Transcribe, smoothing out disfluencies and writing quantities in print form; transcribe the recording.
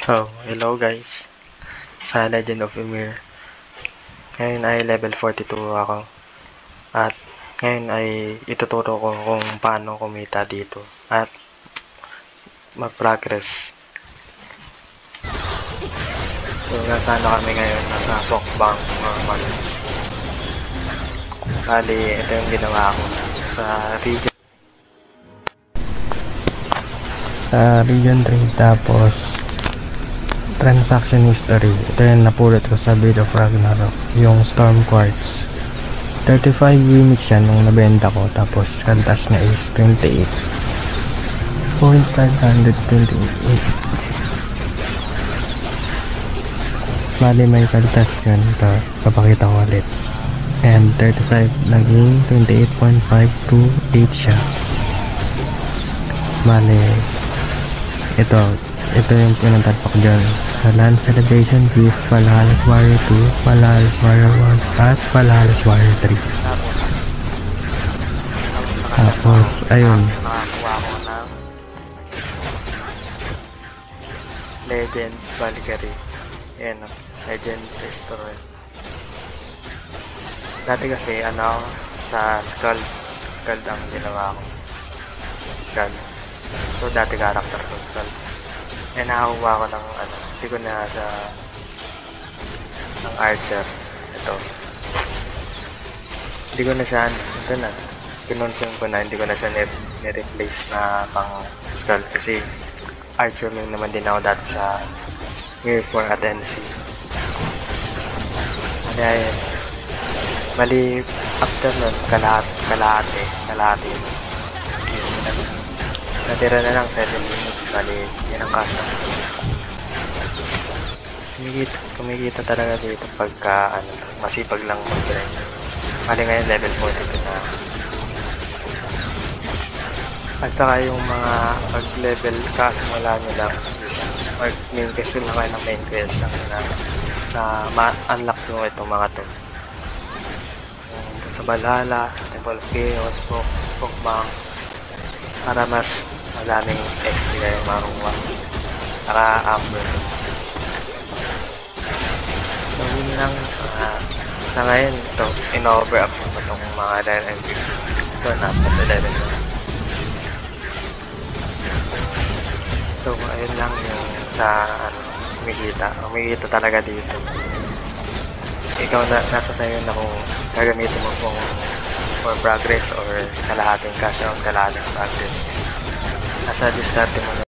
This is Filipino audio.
So, hello guys, sa Legend of Ymir. Ngayon ay level 42 ako. At ngayon ay ituturo ko kung paano kumita dito at mag-progress. So, nasa kami ngayon? Nasa Pokebang normal. Bali, ito yung ginawa ko sa region. Region 3, tapos transaction history. Ito yung napulot ko sa Blade of Ragnarok, yung Storm Quartz. 35 units yan nung nabenta ko, tapos kantas na is 28.528. Bali may kantas yun, ito papakita ko ulit. And 35 naging 28.528 siya. Bali ito yung pinantalpak dyan. Land Celebration Gift, Valhala's Warrior 2, Valhala's Warrior 1, at Valhala's Warrior 3. Tapos, ayun. Nakakuha ko ng Legend Valkyrie. Ayan o, Legend Destroy. Dati kasi, sa Skull ang ginawa ko. Skull. So, dati character ko, Skull. Eh, nakakuha ko ng hindi ko na ng Archer. Ito. Hindi ko na siya, ito na. Kinonsume ko na, hindi ko na siya ni-replace na pang Skull. Kasi, Archer lang naman din ako dati sa Mirror 4 at NC. Kaya, bali, after nun, kalahati is, natira na lang 7 minutes. Bali, yan ang kasa. Kumikita talaga dito pagka masipag lang mag-grind. Bali ngayon level 42 na. At saka yung mga pag-level kasimula nyo lang is mag-main quest lang kayo ng main quest na sa ma-unlock nyo itong mga to. Sa Valhalla, Temple of Chaos, Pokebang, para mas madaming XP kayo makuha. Saka Amber. So yun lang. Sa ngayon ito, in-over up ko itong mga Dire MVP. Ito na, pas 11 na. So ayun lang yung sa kumikita talaga dito. Ikaw nasa sayo na kung gagamitin mo kung for progress or kalahating cash out, kalahating progress. Nasa discard mo na.